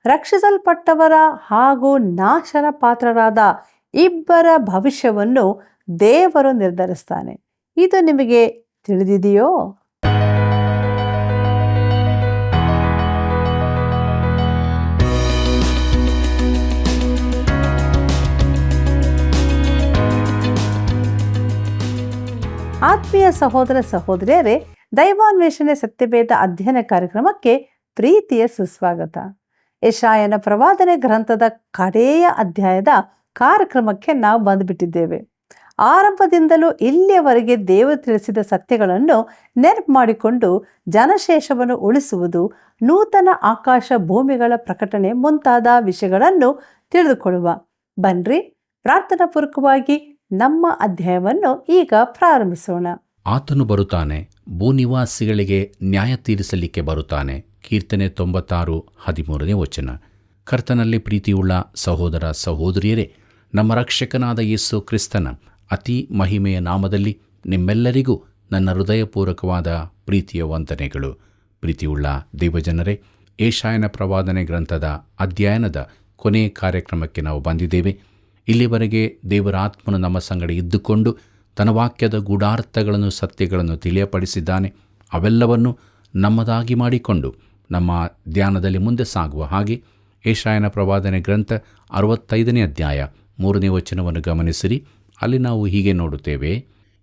ರಕ್ಷಿಸಲ್ಪಟ್ಟವರ ಹಾಗೂ ನಾಶನ ಪಾತ್ರರಾದ ಇಬ್ಬರ ಭವಿಷ್ಯವನ್ನು ದೇವರು ನಿರ್ಧರಿಸ್ತಾನೆ. ಇದು ನಿಮಗೆ ತಿಳಿದಿದೆಯೋ? ಆತ್ಮೀಯ ಸಹೋದರ ಸಹೋದರಿಯರೇ, ದೈವಾನ್ವೇಷಣೆ ಸತ್ಯವೇದ ಅಧ್ಯಯನ ಕಾರ್ಯಕ್ರಮಕ್ಕೆ ಪ್ರೀತಿಯ ಸುಸ್ವಾಗತ. ಯೆಶಾಯನ ಪ್ರವಾದನೆ ಗ್ರಂಥದ ಕಡೆಯ ಅಧ್ಯಾಯದ ಕಾರ್ಯಕ್ರಮಕ್ಕೆ ನಾವು ಬಂದುಬಿಟ್ಟಿದ್ದೇವೆ. ಆರಂಭದಿಂದಲೂ ಇಲ್ಲಿಯವರೆಗೆ ದೇವರು ತಿಳಿಸಿದ ಸತ್ಯಗಳನ್ನು ನೆನಪು ಮಾಡಿಕೊಂಡು ಜನಶೇಷವನ್ನು ಉಳಿಸುವುದು, ನೂತನ ಆಕಾಶ ಭೂಮಿಗಳ ಪ್ರಕಟಣೆ ಮುಂತಾದ ವಿಷಯಗಳನ್ನು ತಿಳಿದುಕೊಳ್ಳುವ. ಬನ್ರಿ, ಪ್ರಾರ್ಥನಾ ಪೂರ್ವಕವಾಗಿ ನಮ್ಮ ಅಧ್ಯಾಯವನ್ನು ಈಗ ಪ್ರಾರಂಭಿಸೋಣ. ಆತನು ಬರುತ್ತಾನೆ, ಭೂನಿವಾಸಿಗಳಿಗೆ ನ್ಯಾಯ ತೀರಿಸಲಿಕ್ಕೆ ಬರುತ್ತಾನೆ. ಕೀರ್ತನೆ 96:13. ಕರ್ತನಲ್ಲಿ ಪ್ರೀತಿಯುಳ್ಳ ಸಹೋದರ ಸಹೋದರಿಯರೇ, ನಮ್ಮ ರಕ್ಷಕನಾದ ಯೇಸು ಕ್ರಿಸ್ತನ ಅತಿ ಮಹಿಮೆಯ ನಾಮದಲ್ಲಿ ನಿಮ್ಮೆಲ್ಲರಿಗೂ ನನ್ನ ಹೃದಯಪೂರ್ವಕವಾದ ಪ್ರೀತಿಯ ವಂದನೆಗಳು. ಪ್ರೀತಿಯುಳ್ಳ ದೇವಜನರೇ, ಯೆಶಾಯನ ಪ್ರವಾದನೆ ಗ್ರಂಥದ ಅಧ್ಯಯನದ ಕೊನೆಯ ಕಾರ್ಯಕ್ರಮಕ್ಕೆ ನಾವು ಬಂದಿದ್ದೇವೆ. ಇಲ್ಲಿವರೆಗೆ ದೇವರ ಆತ್ಮನು ನಮ್ಮ ಸಂಗಡ ಇದ್ದುಕೊಂಡು ತನ್ನ ವಾಕ್ಯದ ಗೂಢಾರ್ಥಗಳನ್ನು, ಸತ್ಯಗಳನ್ನು ತಿಳಿಯಪಡಿಸಿದ್ದಾನೆ. ಅವೆಲ್ಲವನ್ನು ನಮ್ಮದಾಗಿ ಮಾಡಿಕೊಂಡು ನಮ್ಮ ಧ್ಯಾನದಲ್ಲಿ ಮುಂದೆ ಸಾಗುವ ಹಾಗೆ ಯೆಶಾಯನ ಪ್ರವಾದನೆ ಗ್ರಂಥ 65ನೇ ಅಧ್ಯಾಯ 3ನೇ ವಚನವನ್ನು ಗಮನಿಸಿರಿ. ಅಲ್ಲಿ ನಾವು ಹೀಗೆ ನೋಡುತ್ತೇವೆ: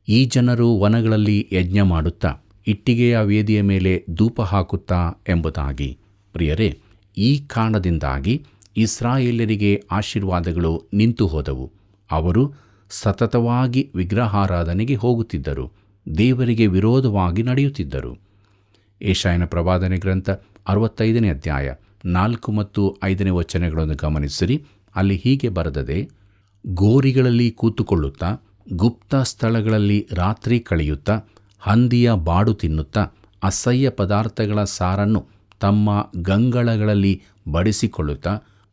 ಈ ಜನರು ವನಗಳಲ್ಲಿ ಯಜ್ಞ ಮಾಡುತ್ತಾ ಇಟ್ಟಿಗೆಯ ವೇದಿಯ ಮೇಲೆ ಧೂಪ ಹಾಕುತ್ತಾ ಎಂಬುದಾಗಿ. ಪ್ರಿಯರೇ, ಈ ಕಾರಣದಿಂದಾಗಿ ಇಸ್ರಾಯೇಲ್ಯರಿಗೆ ಆಶೀರ್ವಾದಗಳು ನಿಂತು ಹೋದವು. ಅವರು ಸತತವಾಗಿ ವಿಗ್ರಹಾರಾಧನೆಗೆ ಹೋಗುತ್ತಿದ್ದರು, ದೇವರಿಗೆ ವಿರೋಧವಾಗಿ ನಡೆಯುತ್ತಿದ್ದರು. ಯೆಶಾಯನ ಪ್ರವಾದನೆ ಗ್ರಂಥ 65ನೇ ಅಧ್ಯಾಯ 4 ಮತ್ತು 5ನೇ ವಚನಗಳನ್ನು ಗಮನಿಸಿರಿ. ಅಲ್ಲಿ ಹೀಗೆ ಬರೆದದೆ: ಗೋರಿಗಳಲ್ಲಿ ಕೂತುಕೊಳ್ಳುತ್ತಾ, ಗುಪ್ತ ಸ್ಥಳಗಳಲ್ಲಿ ರಾತ್ರಿ ಕಳೆಯುತ್ತಾ, ಹಂದಿಯ ಬಾಡು ತಿನ್ನುತ್ತಾ, ಅಸಹ್ಯ ಪದಾರ್ಥಗಳ ಸಾರನ್ನು ತಮ್ಮ ಗಂಗಳಗಳಲ್ಲಿ ಬಡಿಸಿಕೊಳ್ಳುತ್ತಾ,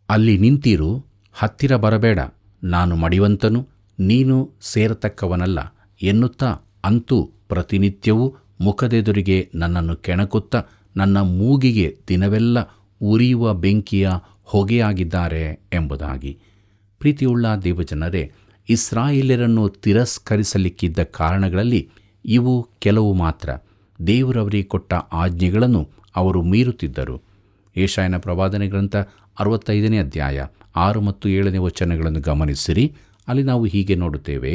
ಅಲ್ಲಿ ನಿಂತಿರು, ಹತ್ತಿರ ಬರಬೇಡ, ನಾನು ಮಡಿವಂತನು, ನೀನು ಸೇರತಕ್ಕವನಲ್ಲ ಎನ್ನುತ್ತಾ, ಅಂತೂ ಪ್ರತಿನಿತ್ಯವೂ ಮುಖದೆದುರಿಗೆ ನನ್ನನ್ನು ಕೆಣಕುತ್ತಾ, ನನ್ನ ಮೂಗಿಗೆ ದಿನವೆಲ್ಲ ಉರಿಯುವ ಬೆಂಕಿಯ ಹೊಗೆಯಾಗಿದ್ದಾರೆ ಎಂಬುದಾಗಿ. ಪ್ರೀತಿಯುಳ್ಳ ದೇವಜನರೇ, ಇಸ್ರಾಯೇಲ್ಯರನ್ನು ತಿರಸ್ಕರಿಸಲಿಕ್ಕಿದ್ದ ಕಾರಣಗಳಲ್ಲಿ ಇವು ಕೆಲವು ಮಾತ್ರ. ದೇವರವರಿಗೆ ಕೊಟ್ಟ ಆಜ್ಞೆಗಳನ್ನು ಅವರು ಮೀರುತ್ತಿದ್ದರು. ಯೆಶಾಯನ ಪ್ರವಾದನೆ ಗ್ರಂಥ 65ನೇ ಅಧ್ಯಾಯ 6 ಮತ್ತು 7ನೇ ವಚನಗಳನ್ನು ಗಮನಿಸಿರಿ. ಅಲ್ಲಿ ನಾವು ಹೀಗೆ ನೋಡುತ್ತೇವೆ: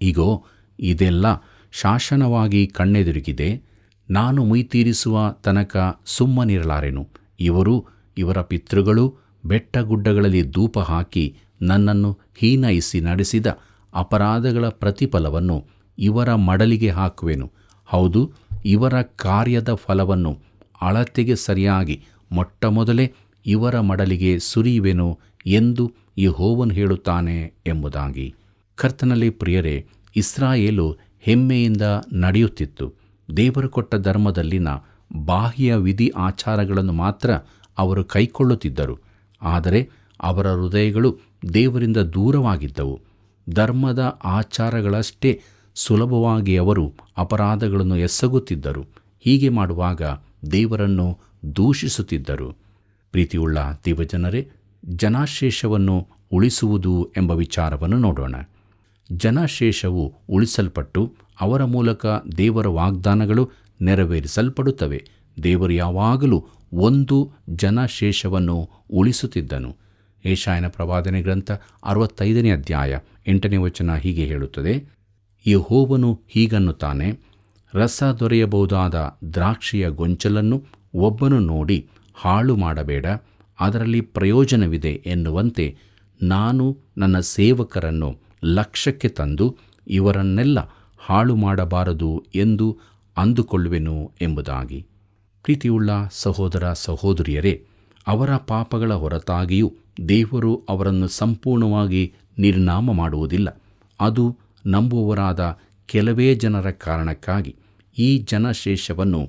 ಇಗೋ, ಇದೆಲ್ಲ ಶಾಸನವಾಗಿ ಕಣ್ಣೆದುರಿಗಿದೆ, ನಾನು ಮುಯ್ತೀರಿಸುವ ತನಕ ಸುಮ್ಮನಿರಲಾರೆನು. ಇವರು, ಇವರ ಪಿತೃಗಳು ಬೆಟ್ಟಗುಡ್ಡಗಳಲ್ಲಿ ಧೂಪ ಹಾಕಿ ನನ್ನನ್ನು ಹೀನೈಸಿ ನಡೆಸಿದ ಅಪರಾಧಗಳ ಪ್ರತಿಫಲವನ್ನು ಇವರ ಮಡಲಿಗೆ ಹಾಕುವೆನು. ಹೌದು, ಇವರ ಕಾರ್ಯದ ಫಲವನ್ನು ಅಳತೆಗೆ ಸರಿಯಾಗಿ ಮೊಟ್ಟಮೊದಲೇ ಇವರ ಮಡಲಿಗೆ ಸುರಿಯುವೆನು ಎಂದು ಯೆಹೋವನು ಹೇಳುತ್ತಾನೆ ಎಂಬುದಾಗಿ. ಕರ್ತನಲ್ಲಿ ಪ್ರಿಯರೇ, ಇಸ್ರಾಯೇಲು ಹೆಮ್ಮೆಯಿಂದ ನಡೆಯುತ್ತಿತ್ತು. ದೇವರು ಕೊಟ್ಟ ಧರ್ಮದಲ್ಲಿನ ಬಾಹ್ಯ ವಿಧಿ ಆಚಾರಗಳನ್ನು ಮಾತ್ರ ಅವರು ಕೈಕೊಳ್ಳುತ್ತಿದ್ದರು. ಆದರೆ ಅವರ ಹೃದಯಗಳು ದೇವರಿಂದ ದೂರವಾಗಿದ್ದವು. ಧರ್ಮದ ಆಚಾರಗಳಷ್ಟೇ ಸುಲಭವಾಗಿ ಅವರು ಅಪರಾಧಗಳನ್ನು ಎಸಗುತ್ತಿದ್ದರು. ಹೀಗೆ ಮಾಡುವಾಗ ದೇವರನ್ನು ದೂಷಿಸುತ್ತಿದ್ದರು. ಪ್ರೀತಿಯುಳ್ಳ ದೇವಜನರೇ, ಜನಶೇಷವನ್ನು ಉಳಿಸುವುದು ಎಂಬ ವಿಚಾರವನ್ನು ನೋಡೋಣ. ಜನಶೇಷವು ಉಳಿಸಲ್ಪಟ್ಟು ಅವರ ಮೂಲಕ ದೇವರ ವಾಗ್ದಾನಗಳು ನೆರವೇರಿಸಲ್ಪಡುತ್ತವೆ. ದೇವರು ಯಾವಾಗಲೂ ಒಂದು ಜನಶೇಷವನ್ನು ಉಳಿಸುತ್ತಿದ್ದನು. ಯೆಶಾಯನ ಪ್ರವಾದನೆ ಗ್ರಂಥ 65ನೇ ಅಧ್ಯಾಯ 8ನೇ ವಚನ ಹೀಗೆ ಹೇಳುತ್ತದೆ: ಯೆಹೋವನು ಹೀಗನ್ನುತ್ತಾನೆ, ರಸ ದೊರೆಯಬಹುದಾದ ದ್ರಾಕ್ಷಿಯ ಗೊಂಚಲನ್ನು ಒಬ್ಬನು ನೋಡಿ ಹಾಳು ಮಾಡಬೇಡ, ಅದರಲ್ಲಿ ಪ್ರಯೋಜನವಿದೆ ಎನ್ನುವಂತೆ ನಾನು ನನ್ನ ಸೇವಕರನ್ನು ಲಕ್ಷ್ಯಕ್ಕೆ ತಂದು ಇವರನ್ನೆಲ್ಲ ಹಾಳು ಮಾಡಬಾರದು ಎಂದು ಅಂದುಕೊಳ್ಳುವೆನು ಎಂಬುದಾಗಿ. ಪ್ರೀತಿಯುಳ್ಳ ಸಹೋದರ ಸಹೋದರಿಯರೇ, ಅವರ ಪಾಪಗಳ ಹೊರತಾಗಿಯೂ ದೇವರು ಅವರನ್ನು ಸಂಪೂರ್ಣವಾಗಿ ನಿರ್ನಾಮ ಮಾಡುವುದಿಲ್ಲ. ಅದು ನಂಬುವವರಾದ ಕೆಲವೇ ಜನರ ಕಾರಣಕ್ಕಾಗಿ ಈ ಜನಶೇಷವನ್ನು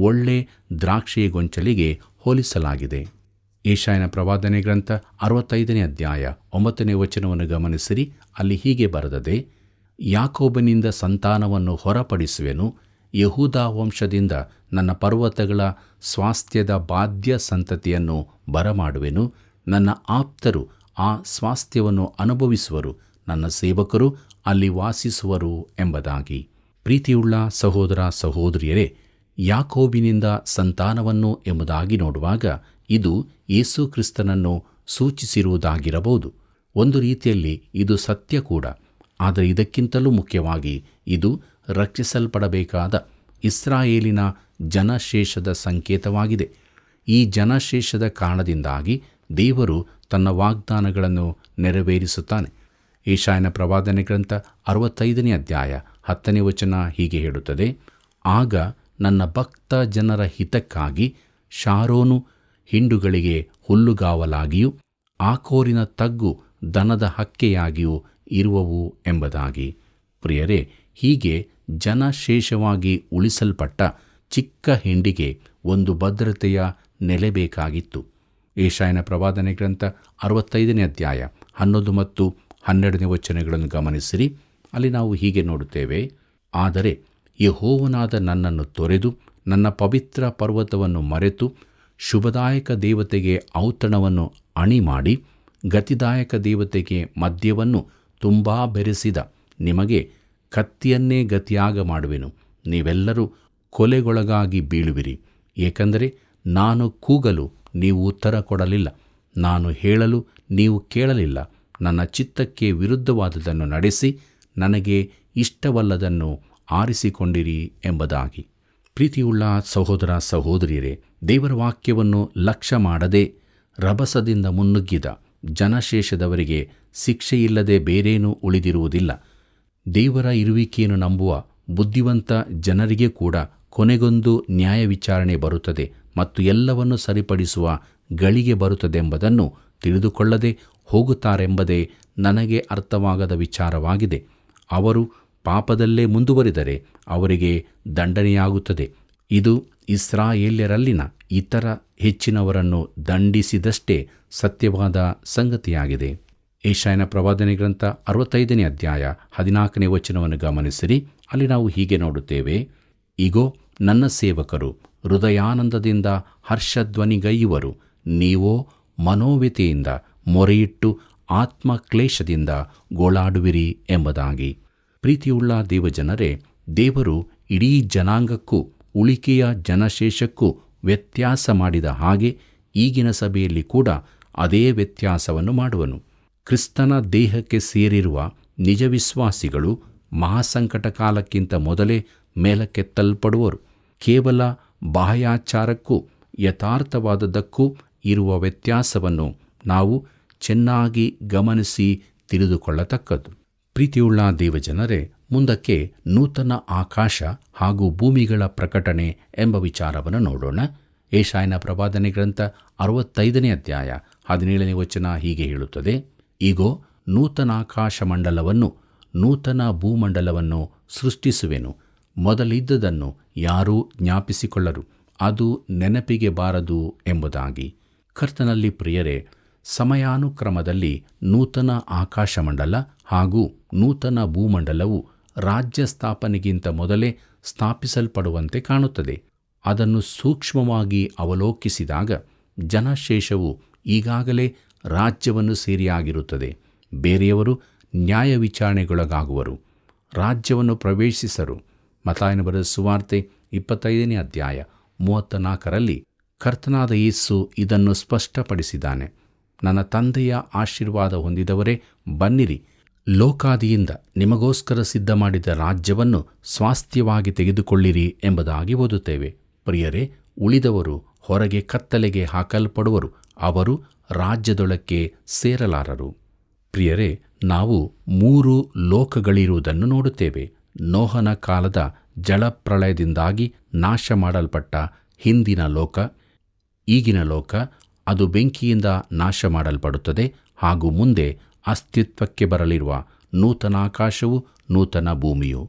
ಒಳ್ಳೆ ದ್ರಾಕ್ಷಿಯ ಗೊಂಚಲಿಗೆ ಹೋಲಿಸಲಾಗಿದೆ. ಯೆಶಾಯನ ಪ್ರವಾದನೆ ಗ್ರಂಥ 65ನೇ ಅಧ್ಯಾಯ 9ನೇ ವಚನವನ್ನು ಗಮನಿಸಿರಿ. ಅಲ್ಲಿ ಹೀಗೆ ಬರೆದದೆ: ಯಾಕೋಬನಿಂದ ಸಂತಾನವನ್ನು ಹೊರಪಡಿಸುವೆನು, ಯಹೂದ ವಂಶದಿಂದ ನನ್ನ ಪರ್ವತಗಳ ಸ್ವಾಸ್ಥ್ಯದ ಬಾಧ್ಯ ಸಂತತಿಯನ್ನು ಬರಮಾಡುವೆನು. ನನ್ನ ಆಪ್ತರು ಆ ಸ್ವಾಸ್ಥ್ಯವನ್ನು ಅನುಭವಿಸುವರು, ನನ್ನ ಸೇವಕರು ಅಲ್ಲಿ ವಾಸಿಸುವರು ಎಂಬುದಾಗಿ. ಪ್ರೀತಿಯುಳ್ಳ ಸಹೋದರ ಸಹೋದರಿಯರೇ, ಯಾಕೋಬಿನಿಂದ ಸಂತಾನವನ್ನು ಎಂಬುದಾಗಿ ನೋಡುವಾಗ ಇದು ಯೇಸು ಕ್ರಿಸ್ತನನ್ನು ಸೂಚಿಸಿರುವುದಾಗಿರಬಹುದು. ಒಂದು ರೀತಿಯಲ್ಲಿ ಇದು ಸತ್ಯ ಕೂಡ. ಆದರೆ ಇದಕ್ಕಿಂತಲೂ ಮುಖ್ಯವಾಗಿ ಇದು ರಕ್ಷಿಸಲ್ಪಡಬೇಕಾದ ಇಸ್ರಾಯೇಲಿನ ಜನಶೇಷದ ಸಂಕೇತವಾಗಿದೆ. ಈ ಜನಶೇಷದ ಕಾರಣದಿಂದಾಗಿ ದೇವರು ತನ್ನ ವಾಗ್ದಾನಗಳನ್ನು ನೆರವೇರಿಸುತ್ತಾನೆ. ಯೆಶಾಯನ ಪ್ರವಾದನೆ ಗ್ರಂಥ 65ನೇ ಅಧ್ಯಾಯ 10ನೇ ವಚನ ಹೀಗೆ ಹೇಳುತ್ತದೆ, ಆಗ ನನ್ನ ಭಕ್ತ ಜನರ ಹಿತಕ್ಕಾಗಿ ಶಾರೋನು ಹಿಂಡುಗಳಿಗೆ ಹುಲ್ಲುಗಾವಲಾಗಿಯೂ ಆಕೋರಿನ ತಗ್ಗು ದನದ ಹಕ್ಕೆಯಾಗಿಯೂ ಇರುವವು ಎಂಬುದಾಗಿ. ಪ್ರಿಯರೇ, ಹೀಗೆ ಜನಶೇಷವಾಗಿ ಉಳಿಸಲ್ಪಟ್ಟ ಚಿಕ್ಕ ಹಿಂಡಿಗೆ ಒಂದು ಭದ್ರತೆಯ ನೆಲೆ ಬೇಕಾಗಿತ್ತು. ಯೆಶಾಯನ ಪ್ರವಾದನೆ ಗ್ರಂಥ 65ನೇ ಅಧ್ಯಾಯ 11 ಮತ್ತು 12ನೇ ವಚನಗಳನ್ನು ಗಮನಿಸಿರಿ. ಅಲ್ಲಿ ನಾವು ಹೀಗೆ ನೋಡುತ್ತೇವೆ, ಆದರೆ ಯೆಹೋವನಾದ ನನ್ನನ್ನು ತೊರೆದು ನನ್ನ ಪವಿತ್ರ ಪರ್ವತವನ್ನು ಮರೆತು ಶುಭದಾಯಕ ದೇವತೆಗೆ ಔತಣವನ್ನು ಅಣಿಮಾಡಿ ಗತಿದಾಯಕ ದೇವತೆಗೆ ಮದ್ಯವನ್ನು ತುಂಬಾ ಬೆರೆಸಿದ ನಿಮಗೆ ಕತ್ತಿಯನ್ನೇ ಗತಿಯಾಗ ಮಾಡುವೆನು. ನೀವೆಲ್ಲರೂ ಕೊಲೆಗೊಳಗಾಗಿ ಬೀಳುವಿರಿ. ಏಕೆಂದರೆ ನಾನು ಕೂಗಲು ನೀವು ಉತ್ತರ ಕೊಡಲಿಲ್ಲ, ನಾನು ಹೇಳಲು ನೀವು ಕೇಳಲಿಲ್ಲ. ನನ್ನ ಚಿತ್ತಕ್ಕೆ ವಿರುದ್ಧವಾದುದನ್ನು ನಡೆಸಿ ನನಗೆ ಇಷ್ಟವಲ್ಲದನ್ನು ಆರಿಸಿಕೊಂಡಿರಿ ಎಂಬುದಾಗಿ. ಪ್ರೀತಿಯುಳ್ಳ ಸಹೋದರ ಸಹೋದರಿಯರೇ, ದೇವರ ವಾಕ್ಯವನ್ನು ಲಕ್ಷ್ಯ ಮಾಡದೆ ರಭಸದಿಂದ ಮುನ್ನುಗ್ಗಿದ ಜನಶೇಷದವರಿಗೆ ಶಿಕ್ಷೆಯಿಲ್ಲದೆ ಬೇರೇನೂ ಉಳಿದಿರುವುದಿಲ್ಲ. ದೇವರ ಇರುವಿಕೆಯನ್ನು ನಂಬುವ ಬುದ್ಧಿವಂತ ಜನರಿಗೆ ಕೂಡ ಕೊನೆಗೊಂದು ನ್ಯಾಯ ವಿಚಾರಣೆ ಬರುತ್ತದೆ ಮತ್ತು ಎಲ್ಲವನ್ನು ಸರಿಪಡಿಸುವ ಗಳಿಗೆ ಬರುತ್ತದೆಂಬುದನ್ನು ತಿಳಿದುಕೊಳ್ಳದೆ ಹೋಗುತ್ತಾರೆಂಬುದೇ ನನಗೆ ಅರ್ಥವಾಗದ ವಿಚಾರವಾಗಿದೆ. ಅವರು ಪಾಪದಲ್ಲೇ ಮುಂದುವರಿದರೆ ಅವರಿಗೆ ದಂಡನೆಯಾಗುತ್ತದೆ. ಇದು ಇಸ್ರಾಯೇಲ್ಯರಲ್ಲಿನ ಇತರ ಹೆಚ್ಚಿನವರನ್ನು ದಂಡಿಸಿದಷ್ಟೇ ಸತ್ಯವಾದ ಸಂಗತಿಯಾಗಿದೆ. ಯೆಶಾಯನ ಪ್ರವಾದನೆ ಗ್ರಂಥ 65ನೇ ಅಧ್ಯಾಯ 14ನೇ ವಚನವನ್ನು ಗಮನಿಸಿರಿ. ಅಲ್ಲಿ ನಾವು ಹೀಗೆ ನೋಡುತ್ತೇವೆ, ಇಗೋ ನನ್ನ ಸೇವಕರು ಹೃದಯಾನಂದದಿಂದ ಹರ್ಷಧ್ವನಿಗೈಯುವರು, ನೀವೋ ಮನೋವ್ಯತೆಯಿಂದ ಮೊರೆಯಿಟ್ಟು ಆತ್ಮಕ್ಲೇಶದಿಂದ ಗೋಳಾಡುವಿರಿ ಎಂಬುದಾಗಿ. ಪ್ರೀತಿಯುಳ್ಳ ದೇವಜನರೇ, ದೇವರು ಇಡೀ ಜನಾಂಗಕ್ಕೂ ಉಳಿಕೆಯ ಜನಶೇಷಕ್ಕೂ ವ್ಯತ್ಯಾಸ ಮಾಡಿದ ಹಾಗೆ ಈಗಿನ ಸಭೆಯಲ್ಲಿ ಕೂಡ ಅದೇ ವ್ಯತ್ಯಾಸವನ್ನು ಮಾಡುವನು. ಕ್ರಿಸ್ತನ ದೇಹಕ್ಕೆ ಸೇರಿರುವ ನಿಜ ವಿಶ್ವಾಸಿಗಳು ಮಹಾಸಂಕಟ ಕಾಲಕ್ಕಿಂತ ಮೊದಲೇ ಮೇಲಕ್ಕೆತ್ತಲ್ಪಡುವರು. ಕೇವಲ ಬಾಹ್ಯಾಚಾರಕ್ಕೂ ಯಥಾರ್ಥವಾದದ್ದಕ್ಕೂ ಇರುವ ವ್ಯತ್ಯಾಸವನ್ನು ನಾವು ಚೆನ್ನಾಗಿ ಗಮನಿಸಿ ತಿಳಿದುಕೊಳ್ಳತಕ್ಕದ್ದು. ಪ್ರೀತಿಯುಳ್ಳ ದೇವಜನರೇ, ಮುಂದಕ್ಕೆ ನೂತನ ಆಕಾಶ ಹಾಗೂ ಭೂಮಿಗಳ ಪ್ರಕಟಣೆ ಎಂಬ ವಿಚಾರವನ್ನು ನೋಡೋಣ. ಯೆಶಾಯನ ಪ್ರವಾದನೆ ಗ್ರಂಥ 65ನೇ ಅಧ್ಯಾಯ 17ನೇ ವಚನ ಹೀಗೆ ಹೇಳುತ್ತದೆ, ಇಗೋ ನೂತನಾಕಾಶ ಮಂಡಲವನ್ನು ನೂತನ ಭೂಮಂಡಲವನ್ನು ಸೃಷ್ಟಿಸುವೆನು. ಮೊದಲಿದ್ದದನ್ನು ಯಾರೂ ಜ್ಞಾಪಿಸಿಕೊಳ್ಳರು, ಅದು ನೆನಪಿಗೆ ಬಾರದು ಎಂಬುದಾಗಿ. ಕರ್ತನಲ್ಲಿ ಪ್ರಿಯರೇ, ಸಮಯಾನುಕ್ರಮದಲ್ಲಿ ನೂತನ ಆಕಾಶಮಂಡಲ ಹಾಗೂ ನೂತನ ಭೂಮಂಡಲವು ರಾಜ್ಯ ಸ್ಥಾಪನೆಗಿಂತ ಮೊದಲೇ ಸ್ಥಾಪಿಸಲ್ಪಡುವಂತೆ ಕಾಣುತ್ತದೆ. ಅದನ್ನು ಸೂಕ್ಷ್ಮವಾಗಿ ಅವಲೋಕಿಸಿದಾಗ ಜನಶೇಷವು ಈಗಾಗಲೇ ರಾಜ್ಯವನ್ನು ಸೇರಿಯಾಗಿರುತ್ತದೆ. ಬೇರೆಯವರು ನ್ಯಾಯ ವಿಚಾರಣೆಗೊಳಗಾಗುವರು, ರಾಜ್ಯವನ್ನು ಪ್ರವೇಶಿಸರು. ಮತ್ತಾಯನ ಬರೆದ ಸುವಾರ್ತೆ 25ನೇ ಅಧ್ಯಾಯ 34ರಲ್ಲಿ ಕರ್ತನಾದ ಯೇಸು ಇದನ್ನು ಸ್ಪಷ್ಟಪಡಿಸಿದ್ದಾನೆ. ನನ್ನ ತಂದೆಯ ಆಶೀರ್ವಾದ ಹೊಂದಿದವರೇ, ಬನ್ನಿರಿ, ಲೋಕಾದಿಯಿಂದ ನಿಮಗೋಸ್ಕರ ಸಿದ್ಧ ಮಾಡಿದ ರಾಜ್ಯವನ್ನು ಸ್ವಾಸ್ಥ್ಯವಾಗಿ ತೆಗೆದುಕೊಳ್ಳಿರಿ ಎಂಬುದಾಗಿ ಓದುತ್ತೇವೆ. ಪ್ರಿಯರೇ, ಉಳಿದವರು ಹೊರಗೆ ಕತ್ತಲೆಗೆ ಹಾಕಲ್ಪಡುವರು, ಅವರು ರಾಜ್ಯದೊಳಕ್ಕೆ ಸೇರಲಾರರು. ಪ್ರಿಯರೇ, ನಾವು 3 ಲೋಕಗಳಿರುವುದನ್ನು ನೋಡುತ್ತೇವೆ. ನೋಹನ ಕಾಲದ ಜಲಪ್ರಳಯದಿಂದಾಗಿ ನಾಶ ಮಾಡಲ್ಪಟ್ಟ ಹಿಂದಿನ ಲೋಕ, ಈಗಿನ ಲೋಕ, ಅದು ಬೆಂಕಿಯಿಂದ ನಾಶ ಮಾಡಲ್ಪಡುತ್ತದೆ. ಹಾಗೂ ಮುಂದೆ ಅಸ್ತಿತ್ವಕ್ಕೆ ಬರಲಿರುವ ನೂತನಾಕಾಶವು ನೂತನ ಭೂಮಿಯು.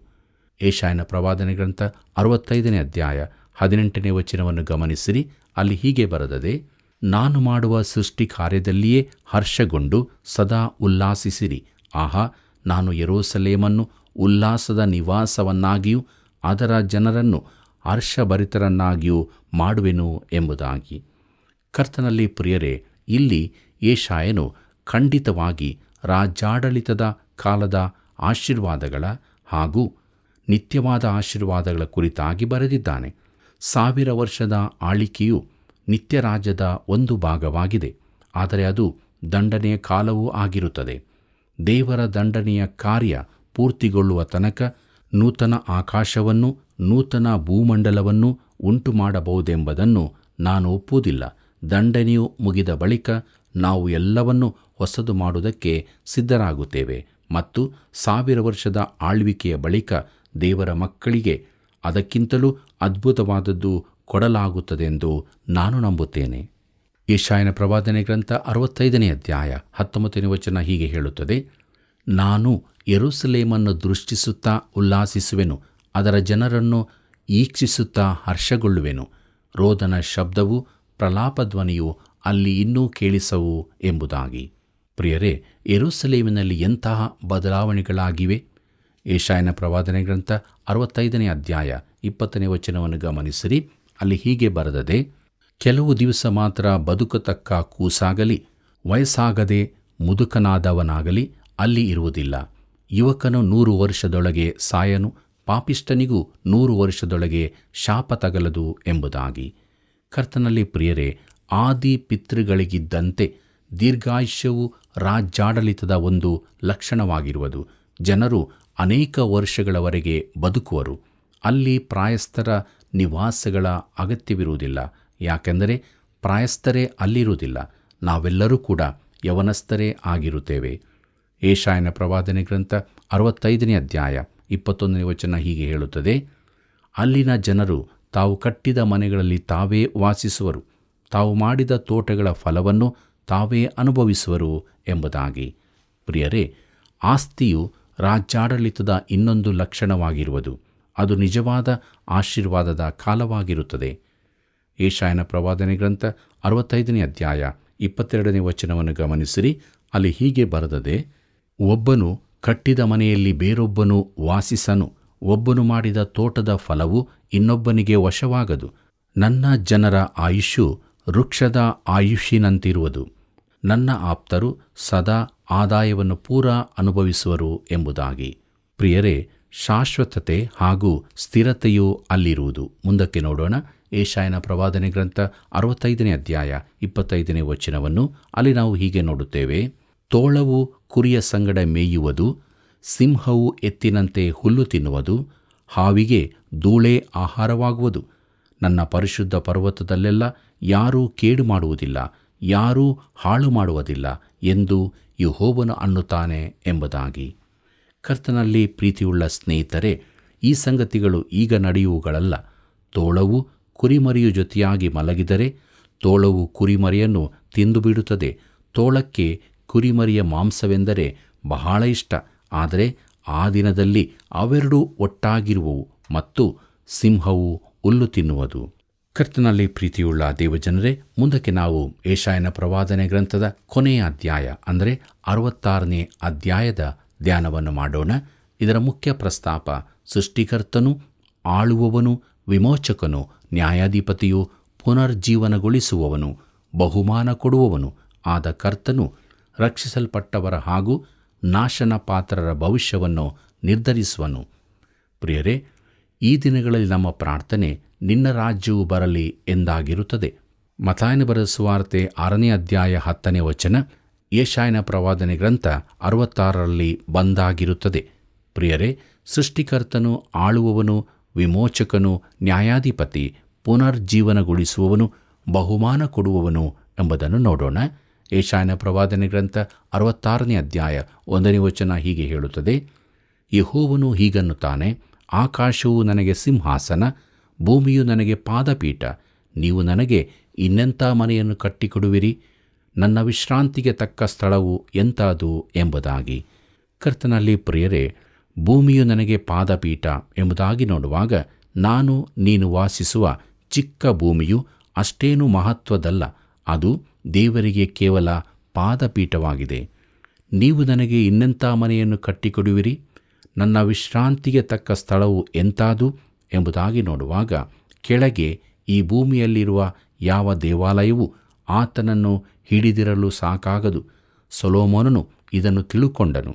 ಯೆಶಾಯನ ಪ್ರವಾದನೆ ಗ್ರಂಥ 65ನೇ ಅಧ್ಯಾಯ 18ನೇ ವಚನವನ್ನು ಗಮನಿಸಿರಿ. ಅಲ್ಲಿ ಹೀಗೆ ಬರೆದದೆ, ನಾನು ಮಾಡುವ ಸೃಷ್ಟಿ ಕಾರ್ಯದಲ್ಲಿಯೇ ಹರ್ಷಗೊಂಡು ಸದಾ ಉಲ್ಲಾಸಿಸಿರಿ. ಆಹಾ, ನಾನು ಯೆರೂಸಲೇಮನ್ನು ಉಲ್ಲಾಸದ ನಿವಾಸವನ್ನಾಗಿಯೂ ಅದರ ಜನರನ್ನು ಹರ್ಷಭರಿತರನ್ನಾಗಿಯೂ ಮಾಡುವೆನು ಎಂಬುದಾಗಿ. ಕರ್ತನಲ್ಲಿ ಪ್ರಿಯರೇ, ಇಲ್ಲಿ ಯೆಶಾಯನು ಖಂಡಿತವಾಗಿ ರಾಜ್ಯಾಡಳಿತದ ಕಾಲದ ಆಶೀರ್ವಾದಗಳ ಹಾಗೂ ನಿತ್ಯವಾದ ಆಶೀರ್ವಾದಗಳ ಕುರಿತಾಗಿ ಬರೆದಿದ್ದಾನೆ. 1000 ವರ್ಷದ ಆಳಿಕೆಯು ನಿತ್ಯರಾಜ್ಯದ ಒಂದು ಭಾಗವಾಗಿದೆ, ಆದರೆ ಅದು ದಂಡನೆಯ ಕಾಲವೂ ಆಗಿರುತ್ತದೆ. ದೇವರ ದಂಡನೆಯ ಕಾರ್ಯ ಪೂರ್ತಿಗೊಳ್ಳುವ ತನಕ ನೂತನ ಆಕಾಶವನ್ನು ನೂತನ ಭೂಮಂಡಲವನ್ನು ಉಂಟು ಮಾಡಬಹುದೆಂಬುದನ್ನು ನಾನು ಒಪ್ಪುವುದಿಲ್ಲ. ದಂಡನೆಯು ಮುಗಿದ ಬಳಿಕ ನಾವು ಎಲ್ಲವನ್ನು ಹೊಸದು ಮಾಡುವುದಕ್ಕೆ ಸಿದ್ಧರಾಗುತ್ತೇವೆ ಮತ್ತು 1000 ವರ್ಷದ ಆಳ್ವಿಕೆಯ ಬಳಿಕ ದೇವರ ಮಕ್ಕಳಿಗೆ ಅದಕ್ಕಿಂತಲೂ ಅದ್ಭುತವಾದದ್ದು ಕೊಡಲಾಗುತ್ತದೆಂದು ನಾನು ನಂಬುತ್ತೇನೆ. ಯೆಶಾಯನ ಪ್ರವಾದನೆ ಗ್ರಂಥ 65ನೇ ಅಧ್ಯಾಯ 19ನೇ ವಚನ ಹೀಗೆ ಹೇಳುತ್ತದೆ: ನಾನು ಯೆರೂಸಲೇಮನ್ನು ದೃಷ್ಟಿಸುತ್ತಾ ಉಲ್ಲಾಸಿಸುವೆನು, ಅದರ ಜನರನ್ನು ಈಕ್ಷಿಸುತ್ತಾ ಹರ್ಷಗೊಳ್ಳುವೆನು. ರೋದನ ಶಬ್ದವು ಪ್ರಲಾಪಧ್ವನಿಯು ಅಲ್ಲಿ ಇನ್ನೂ ಕೇಳಿಸವು ಎಂಬುದಾಗಿ. ಪ್ರಿಯರೇ, ಯೆರೂಸಲೇಮಿನಲ್ಲಿ ಎಂತಹ ಬದಲಾವಣೆಗಳಾಗಿವೆ! ಯೆಶಾಯನ ಪ್ರವಾದನೆ ಗ್ರಂಥ 65ನೇ ಅಧ್ಯಾಯ 20ನೇ ವಚನವನ್ನು ಗಮನಿಸಿರಿ. ಅಲ್ಲಿ ಹೀಗೆ ಬರೆದದೆ: ಕೆಲವು ದಿವಸ ಮಾತ್ರ ಬದುಕತಕ್ಕ ಕೂಸಾಗಲಿ ವಯಸ್ಸಾಗದೆ ಮುದುಕನಾದವನಾಗಲಿ ಅಲ್ಲಿ ಇರುವುದಿಲ್ಲ. ಯುವಕನು 100 ವರ್ಷದೊಳಗೆ ಸಾಯನು, ಪಾಪಿಷ್ಠನಿಗೂ 100 ವರ್ಷದೊಳಗೆ ಶಾಪ ತಗಲದು ಎಂಬುದಾಗಿ. ಕರ್ತನಲ್ಲಿ ಪ್ರಿಯರೇ, ಆದಿ ಪಿತೃಗಳಿಗಿದ್ದಂತೆ ದೀರ್ಘಾಯುಷ್ಯವು ರಾಜ್ಯಾಡಳಿತದ ಒಂದು ಲಕ್ಷಣವಾಗಿರುವುದು. ಜನರು ಅನೇಕ ವರ್ಷಗಳವರೆಗೆ ಬದುಕುವರು. ಅಲ್ಲಿ ಪ್ರಾಯಸ್ಥರ ನಿವಾಸಗಳ ಅಗತ್ಯವಿರುವುದಿಲ್ಲ, ಯಾಕೆಂದರೆ ಪ್ರಾಯಸ್ಥರೇ ಅಲ್ಲಿರುವುದಿಲ್ಲ. ನಾವೆಲ್ಲರೂ ಕೂಡ ಯವನಸ್ಥರೇ ಆಗಿರುತ್ತೇವೆ. ಯೆಶಾಯನ ಪ್ರವಾದನೆ ಗ್ರಂಥ 65ನೇ ಅಧ್ಯಾಯ 21ನೇ ವಚನ ಹೀಗೆ ಹೇಳುತ್ತದೆ: ಅಲ್ಲಿನ ಜನರು ತಾವು ಕಟ್ಟಿದ ಮನೆಗಳಲ್ಲಿ ತಾವೇ ವಾಸಿಸುವರು, ತಾವು ಮಾಡಿದ ತೋಟಗಳ ಫಲವನ್ನು ತಾವೇ ಅನುಭವಿಸುವರು ಎಂಬುದಾಗಿ. ಪ್ರಿಯರೇ, ಆಸ್ತಿಯು ರಾಜ್ಯಾಡಳಿತದ ಇನ್ನೊಂದು ಲಕ್ಷಣವಾಗಿರುವುದು. ಅದು ನಿಜವಾದ ಆಶೀರ್ವಾದದ ಕಾಲವಾಗಿರುತ್ತದೆ. ಯೆಶಾಯನ ಪ್ರವಾದನೆ ಗ್ರಂಥ 65ನೇ ಅಧ್ಯಾಯ 22ನೇ ವಚನವನ್ನು ಗಮನಿಸಿರಿ. ಅಲ್ಲಿ ಹೀಗೆ ಬರೆದದೆ: ಒಬ್ಬನು ಕಟ್ಟಿದ ಮನೆಯಲ್ಲಿ ಬೇರೊಬ್ಬನು ವಾಸಿಸನು, ಒಬ್ಬನು ಮಾಡಿದ ತೋಟದ ಫಲವು ಇನ್ನೊಬ್ಬನಿಗೆ ವಶವಾಗದು. ನನ್ನ ಜನರ ಆಯುಷ್ಯು ವೃಕ್ಷದ ಆಯುಷ್ಯನಂತಿರುವುದು, ನನ್ನ ಆಪ್ತರು ಸದಾ ಆದಾಯವನ್ನು ಪೂರಾ ಅನುಭವಿಸುವರು ಎಂಬುದಾಗಿ. ಪ್ರಿಯರೇ, ಶಾಶ್ವತತೆ ಹಾಗೂ ಸ್ಥಿರತೆಯೂ ಅಲ್ಲಿರುವುದು. ಮುಂದಕ್ಕೆ ನೋಡೋಣ. ಯೆಶಾಯನ ಪ್ರವಾದನೆ ಗ್ರಂಥ 65ನೇ ಅಧ್ಯಾಯ 25ನೇ ವಚನವನ್ನು ಅಲ್ಲಿ ನಾವು ಹೀಗೆ ನೋಡುತ್ತೇವೆ: ತೋಳವು ಕುರಿಯ ಸಂಗಡ ಮೇಯುವುದು, ಸಿಂಹವು ಎತ್ತಿನಂತೆ ಹುಲ್ಲು ತಿನ್ನುವುದು, ಹಾವಿಗೆ ಧೂಳೇ ಆಹಾರವಾಗುವುದು. ನನ್ನ ಪರಿಶುದ್ಧ ಪರ್ವತದಲ್ಲೆಲ್ಲ ಯಾರೂ ಕೇಡು ಮಾಡುವುದಿಲ್ಲ, ಯಾರೂ ಹಾಳು ಮಾಡುವುದಿಲ್ಲ ಎಂದು ಯೆಹೋವನು ಅನ್ನುತ್ತಾನೆ ಎಂಬುದಾಗಿ. ಕರ್ತನಲ್ಲಿ ಪ್ರೀತಿಯುಳ್ಳ ಸ್ನೇಹಿತರೆ, ಈ ಸಂಗತಿಗಳು ಈಗ ನಡೆಯುವುಗಳಲ್ಲ. ತೋಳವು ಕುರಿಮರಿಯು ಜೊತೆಯಾಗಿ ಮಲಗಿದರೆ ತೋಳವು ಕುರಿಮರಿಯನ್ನು ತಿಂದುಬಿಡುತ್ತದೆ. ತೋಳಕ್ಕೆ ಕುರಿಮರಿಯ ಮಾಂಸವೆಂದರೆ ಬಹಳ ಇಷ್ಟ, ಆದರೆ ಆ ದಿನದಲ್ಲಿ ಅವೆರಡೂ ಒಟ್ಟಾಗಿರುವವು ಮತ್ತು ಸಿಂಹವು ಹುಲ್ಲು ತಿನ್ನುವುದು. ಕರ್ತನಲ್ಲಿ ಪ್ರೀತಿಯುಳ್ಳ ದೇವಜನರೇ, ಮುಂದಕ್ಕೆ ನಾವು ಯೆಶಾಯನ ಪ್ರವಾದನೆ ಗ್ರಂಥದ ಕೊನೆಯ ಅಧ್ಯಾಯ ಅಂದರೆ 66ನೇ ಅಧ್ಯಾಯದ ಧ್ಯಾನವನ್ನು ಮಾಡೋಣ. ಇದರ ಮುಖ್ಯ ಪ್ರಸ್ತಾಪ: ಸೃಷ್ಟಿಕರ್ತನು, ಆಳುವವನು, ವಿಮೋಚಕನು, ನ್ಯಾಯಾಧಿಪತಿಯು, ಪುನರ್ಜೀವನಗೊಳಿಸುವವನು, ಬಹುಮಾನ ಕೊಡುವವನು ಆದ ಕರ್ತನು ರಕ್ಷಿಸಲ್ಪಟ್ಟವರ ಹಾಗೂ ನಾಶನ ಪಾತ್ರರ ಭವಿಷ್ಯವನ್ನು ನಿರ್ಧರಿಸುವನು. ಪ್ರಿಯರೇ, ಈ ದಿನಗಳಲ್ಲಿ ನಮ್ಮ ಪ್ರಾರ್ಥನೆ ನಿನ್ನ ರಾಜ್ಯವು ಬರಲಿ ಎಂದಾಗಿರುತ್ತದೆ. ಮತ್ತಾಯನ ಬರೆದ ಸುವಾರ್ತೆ 6ನೇ ಅಧ್ಯಾಯ 10ನೇ ವಚನ ಯೆಶಾಯನ ಪ್ರವಾದನೆ ಗ್ರಂಥ 66ರಲ್ಲಿ ಬಂದಾಗಿರುತ್ತದೆ. ಪ್ರಿಯರೇ, ಸೃಷ್ಟಿಕರ್ತನು, ಆಳುವವನು, ವಿಮೋಚಕನು, ನ್ಯಾಯಾಧಿಪತಿ, ಪುನರ್ಜೀವನಗೊಳಿಸುವವನು, ಬಹುಮಾನ ಕೊಡುವವನು ಎಂಬುದನ್ನು ನೋಡೋಣ. ಯೆಶಾಯನ ಪ್ರವಾದನೆ ಗ್ರಂಥ 66ನೇ ಅಧ್ಯಾಯ 1ನೇ ವಚನ ಹೀಗೆ ಹೇಳುತ್ತದೆ: ಯೆಹೋವನು ಹೀಗನ್ನುತ್ತಾನೆ, ಆಕಾಶವು ನನಗೆ ಸಿಂಹಾಸನ, ಭೂಮಿಯು ನನಗೆ ಪಾದಪೀಠ. ನೀವು ನನಗೆ ಇನ್ನೆಂಥ ಮನೆಯನ್ನು ಕಟ್ಟಿಕೊಡುವಿರಿ? ನನ್ನ ವಿಶ್ರಾಂತಿಗೆ ತಕ್ಕ ಸ್ಥಳವು ಎಂಥದು ಎಂಬುದಾಗಿ. ಕರ್ತನಲ್ಲಿ ಪ್ರಿಯರೇ, ಭೂಮಿಯು ನನಗೆ ಪಾದಪೀಠ ಎಂಬುದಾಗಿ ನೋಡುವಾಗ ನಾನು ನೀನು ವಾಸಿಸುವ ಚಿಕ್ಕ ಭೂಮಿಯು ಅಷ್ಟೇನೂ ಮಹತ್ವದಲ್ಲ. ಅದು ದೇವರಿಗೆ ಕೇವಲ ಪಾದಪೀಠವಾಗಿದೆ. ನೀವು ನನಗೆ ಇನ್ನೆಂಥ ಮನೆಯನ್ನು ಕಟ್ಟಿಕೊಡುವಿರಿ? ನನ್ನ ವಿಶ್ರಾಂತಿಗೆ ತಕ್ಕ ಸ್ಥಳವು ಎಂಥದು ಎಂಬುದಾಗಿ ನೋಡುವಾಗ, ಕೆಳಗೆ ಈ ಭೂಮಿಯಲ್ಲಿರುವ ಯಾವ ದೇವಾಲಯವೂ ಆತನನ್ನು ಹಿಡಿದಿರಲು ಸಾಕಾಗದು. ಸೊಲೊಮೋನನು ಇದನ್ನು ತಿಳುಕೊಂಡನು.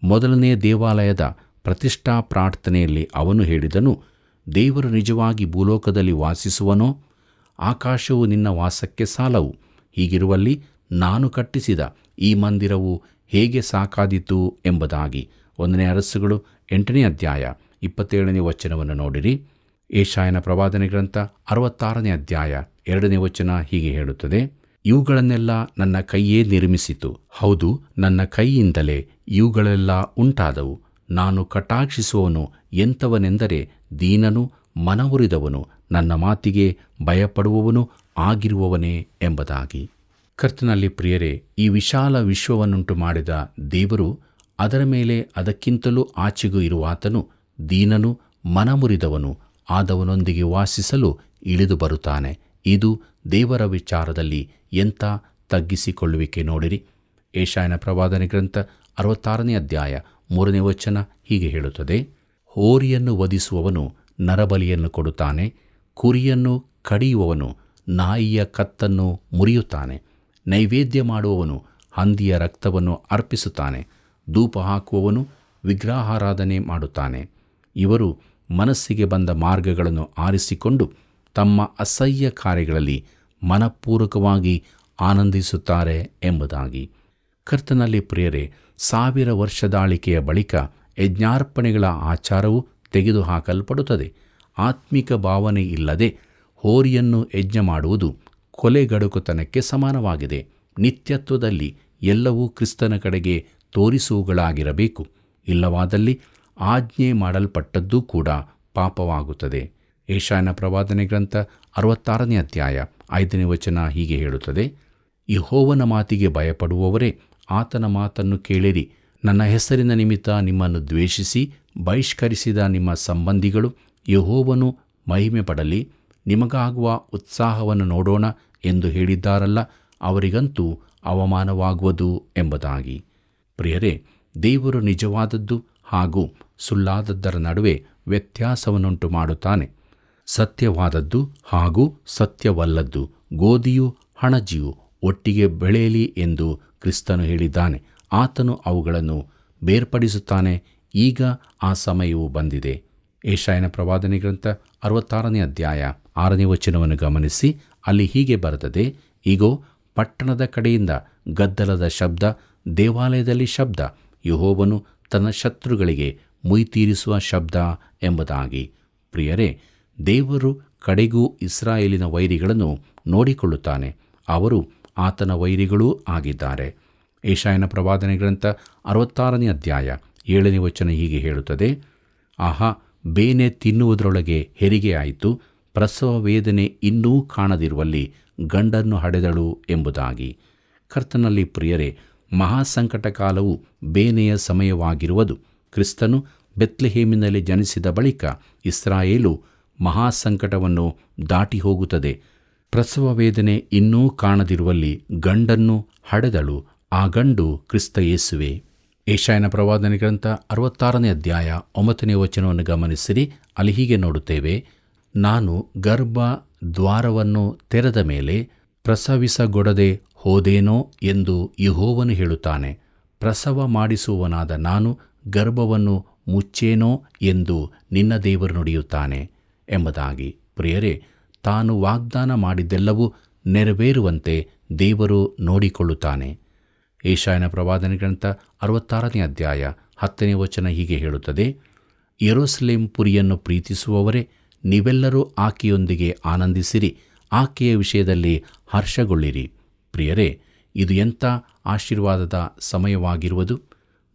ಮೊದಲನೇ ದೇವಾಲಯದ ಪ್ರತಿಷ್ಠಾ ಪ್ರಾರ್ಥನೆಯಲ್ಲಿ ಅವನು ಹೇಳಿದನು, ದೇವರು ನಿಜವಾಗಿ ಭೂಲೋಕದಲ್ಲಿ ವಾಸಿಸುವನೋ? ಆಕಾಶವು ನಿನ್ನ ವಾಸಕ್ಕೆ ಸಾಲವು. ಹೀಗಿರುವಲ್ಲಿ ನಾನು ಕಟ್ಟಿಸಿದ ಈ ಮಂದಿರವು ಹೇಗೆ ಸಾಕಾದೀತು ಎಂಬುದಾಗಿ. 1ನೇ ಅರಸುಗಳು 8ನೇ ಅಧ್ಯಾಯ 27ನೇ ವಚನವನ್ನು ನೋಡಿರಿ. ಯೆಶಾಯನ ಪ್ರವಾದನೆ ಗ್ರಂಥ 66ನೇ ಅಧ್ಯಾಯ 2ನೇ ವಚನ ಹೀಗೆ ಹೇಳುತ್ತದೆ, ಇವುಗಳನ್ನೆಲ್ಲ ನನ್ನ ಕೈಯೇ ನಿರ್ಮಿಸಿತು. ಹೌದು, ನನ್ನ ಕೈಯಿಂದಲೇ ಇವುಗಳೆಲ್ಲ ಉಂಟಾದವು. ನಾನು ಕಟಾಕ್ಷಿಸುವವನು ಎಂಥವನೆಂದರೆ ದೀನನು, ಮನವುರಿದವನು, ನನ್ನ ಮಾತಿಗೆ ಭಯಪಡುವವನು ಆಗಿರುವವನೇ ಎಂಬುದಾಗಿ. ಕರ್ತನಲ್ಲಿ ಪ್ರಿಯರೇ, ಈ ವಿಶಾಲ ವಿಶ್ವವನ್ನುಂಟು ಮಾಡಿದ ದೇವರು, ಅದರ ಮೇಲೆ ಅದಕ್ಕಿಂತಲೂ ಆಚೆಗೂ ಇರುವಾತನು ದೀನನು, ಮನಮುರಿದವನು ಆದವನೊಂದಿಗೆ ವಾಸಿಸಲು ಇಳಿದು ಬರುತ್ತಾನೆ. ಇದು ದೇವರ ವಿಚಾರದಲ್ಲಿ ಎಂಥ ತಗ್ಗಿಸಿಕೊಳ್ಳುವಿಕೆ ನೋಡಿರಿ. ಯೆಶಾಯನ ಪ್ರವಾದನೆ ಗ್ರಂಥ 66ನೇ ಅಧ್ಯಾಯ 3ನೇ ವಚನ ಹೀಗೆ ಹೇಳುತ್ತದೆ, ಹೋರಿಯನ್ನು ವಧಿಸುವವನು ನರಬಲಿಯನ್ನು ಕೊಡುತ್ತಾನೆ, ಕುರಿಯನ್ನು ಕಡಿಯುವವನು ನಾಯಿಯ ಕತ್ತನ್ನು ಮುರಿಯುತ್ತಾನೆ, ನೈವೇದ್ಯ ಮಾಡುವವನು ಹಂದಿಯ ರಕ್ತವನ್ನು ಅರ್ಪಿಸುತ್ತಾನೆ, ಧೂಪ ಹಾಕುವವನು ವಿಗ್ರಹಾರಾಧನೆ ಮಾಡುತ್ತಾನೆ. ಇವರು ಮನಸ್ಸಿಗೆ ಬಂದ ಮಾರ್ಗಗಳನ್ನು ಆರಿಸಿಕೊಂಡು ತಮ್ಮ ಅಸಹ್ಯ ಕಾರ್ಯಗಳಲ್ಲಿ ಮನಪೂರ್ವಕವಾಗಿ ಆನಂದಿಸುತ್ತಾರೆ ಎಂಬುದಾಗಿ. ಕರ್ತನಲ್ಲಿ ಪ್ರಿಯರೇ, 1000 ವರ್ಷದಾಳಿಕೆಯ ಬಳಿಕ ಯಜ್ಞಾರ್ಪಣೆಗಳ ಆಚಾರವು ತೆಗೆದುಹಾಕಲ್ಪಡುತ್ತದೆ. ಆತ್ಮಿಕ ಭಾವನೆ ಇಲ್ಲದೆ ಹೋರಿಯನ್ನು ಯಜ್ಞ ಮಾಡುವುದು ಕೊಲೆಗಡುಕುತನಕ್ಕೆ ಸಮಾನವಾಗಿದೆ. ನಿತ್ಯತ್ವದಲ್ಲಿ ಎಲ್ಲವೂ ಕ್ರಿಸ್ತನ ಕಡೆಗೆ ತೋರಿಸುವುಗಳಾಗಿರಬೇಕು. ಇಲ್ಲವಾದಲ್ಲಿ ಆಜ್ಞೆ ಮಾಡಲ್ಪಟ್ಟದ್ದೂ ಕೂಡ ಪಾಪವಾಗುತ್ತದೆ. ಯೆಶಾಯನ ಪ್ರವಾದನೆ ಗ್ರಂಥ 66ನೇ ಅಧ್ಯಾಯ 5ನೇ ವಚನ ಹೀಗೆ ಹೇಳುತ್ತದೆ, ಯೆಹೋವನ ಮಾತಿಗೆ ಭಯಪಡುವವರೇ, ಆತನ ಮಾತನ್ನು ಕೇಳಿರಿ. ನನ್ನ ಹೆಸರಿನ ನಿಮಿತ್ತ ನಿಮ್ಮನ್ನು ದ್ವೇಷಿಸಿ ಬಹಿಷ್ಕರಿಸಿದ ನಿಮ್ಮ ಸಂಬಂಧಿಗಳು ಯೆಹೋವನು ಮಹಿಮೆ ಪಡಲಿ, ನಿಮಗಾಗುವ ಉತ್ಸಾಹವನ್ನು ನೋಡೋಣ ಎಂದು ಹೇಳಿದ್ದಾರಲ್ಲ, ಅವರಿಗಂತೂ ಅವಮಾನವಾಗುವುದು ಎಂಬುದಾಗಿ. ಪ್ರಿಯರೇ, ದೇವರು ನಿಜವಾದದ್ದು ಹಾಗೂ ಸುಳ್ಳಾದದ್ದರ ನಡುವೆ ವ್ಯತ್ಯಾಸವನ್ನುಂಟು ಮಾಡುತ್ತಾನೆ. ಸತ್ಯವಾದದ್ದು ಹಾಗೂ ಸತ್ಯವಲ್ಲದ್ದು, ಗೋಧಿಯೂ ಹಣಜಿಯೂ ಒಟ್ಟಿಗೆ ಬೆಳೆಯಲಿ ಎಂದು ಕ್ರಿಸ್ತನು ಹೇಳಿದ್ದಾನೆ. ಆತನು ಅವುಗಳನ್ನು ಬೇರ್ಪಡಿಸುತ್ತಾನೆ. ಈಗ ಆ ಸಮಯವು ಬಂದಿದೆ. ಯೆಶಾಯನ ಪ್ರವಾದನೆ ಗ್ರಂಥ 66ನೇ ಅಧ್ಯಾಯ 6ನೇ ವಚನವನ್ನು ಗಮನಿಸಿ. ಅಲ್ಲಿ ಹೀಗೆ ಬರೆದದೆ, ಇಗೋ, ಪಟ್ಟಣದ ಕಡೆಯಿಂದ ಗದ್ದಲದ ಶಬ್ದ, ದೇವಾಲಯದಲ್ಲಿ ಶಬ್ದ, ಯೆಹೋವನು ತನ್ನ ಶತ್ರುಗಳಿಗೆ ಮುಯ್ತೀರಿಸುವ ಶಬ್ದ ಎಂಬುದಾಗಿ. ಪ್ರಿಯರೇ, ದೇವರು ಕಡೆಗೂ ಇಸ್ರಾಯೇಲಿನ ವೈರಿಗಳನ್ನು ನೋಡಿಕೊಳ್ಳುತ್ತಾನೆ. ಅವರು ಆತನ ವೈರಿಗಳೂ ಆಗಿದ್ದಾರೆ. ಯೆಶಾಯನ ಪ್ರವಾದನೆ ಗ್ರಂಥ 66ನೇ ಅಧ್ಯಾಯ 7ನೇ ವಚನ ಹೀಗೆ ಹೇಳುತ್ತದೆ, ಆಹಾ, ಬೇನೆ ತಿನ್ನುವುದರೊಳಗೆ ಹೆರಿಗೆಯಾಯಿತು, ಪ್ರಸವ ವೇದನೆ ಇನ್ನೂ ಕಾಣದಿರುವಲ್ಲಿ ಗಂಡನ್ನು ಹಡೆದಳು ಎಂಬುದಾಗಿ. ಕರ್ತನಲ್ಲಿ ಪ್ರಿಯರೇ, ಮಹಾಸಂಕಟ ಕಾಲವು ಬೇನೆಯ ಸಮಯವಾಗಿರುವುದು. ಕ್ರಿಸ್ತನು ಬೆತ್ಲೆಹೇಮಿನಲ್ಲಿ ಜನಿಸಿದ ಬಳಿಕ ಇಸ್ರಾಯೇಲು ಮಹಾಸಂಕಟವನ್ನು ದಾಟಿ ಹೋಗುತ್ತದೆ. ಪ್ರಸವ ವೇದನೆ ಇನ್ನೂ ಕಾಣದಿರುವಲ್ಲಿ ಗಂಡನ್ನು ಹಡೆದಳು. ಆ ಗಂಡು ಕ್ರಿಸ್ತ ಯೇಸುವೆ. ಯೆಶಾಯನ ಪ್ರವಾದನೆ ಗ್ರಂಥ 66ನೇ ಅಧ್ಯಾಯ 9ನೇ ವಚನವನ್ನು ಗಮನಿಸಿರಿ. ಅಲ್ಲಿ ಹೀಗೆ ನೋಡುತ್ತೇವೆ, ನಾನು ಗರ್ಭ ದ್ವಾರವನ್ನು ತೆರೆದ ಮೇಲೆ ಪ್ರಸವಿಸಗೊಡದೆ ಹೋದೇನೋ ಎಂದು ಯೆಹೋವನು ಹೇಳುತ್ತಾನೆ. ಪ್ರಸವ ಮಾಡಿಸುವವನಾದ ನಾನು ಗರ್ಭವನ್ನು ಮುಚ್ಚೇನೋ ಎಂದು ನಿನ್ನ ದೇವರು ನುಡಿಯುತ್ತಾನೆ ಎಂಬುದಾಗಿ. ಪ್ರಿಯರೇ, ತಾನು ವಾಗ್ದಾನ ಮಾಡಿದ್ದೆಲ್ಲವೂ ನೆರವೇರುವಂತೆ ದೇವರು ನೋಡಿಕೊಳ್ಳುತ್ತಾನೆ. ಯೆಶಾಯನ ಪ್ರವಾದನೆ ಗ್ರಂಥ 66ನೇ ಅಧ್ಯಾಯ 10ನೇ ವಚನ ಹೀಗೆ ಹೇಳುತ್ತದೆ, ಯೆರೂಸಲೇಮ್ ಪುರಿಯನ್ನು ಪ್ರೀತಿಸುವವರೇ, ನೀವೆಲ್ಲರೂ ಆಕೆಯೊಂದಿಗೆ ಆನಂದಿಸಿರಿ, ಆಕೆಯ ವಿಷಯದಲ್ಲಿ ಹರ್ಷಗೊಳ್ಳಿರಿ. ಪ್ರಿಯರೇ, ಇದು ಎಂಥ ಆಶೀರ್ವಾದದ ಸಮಯವಾಗಿರುವುದು.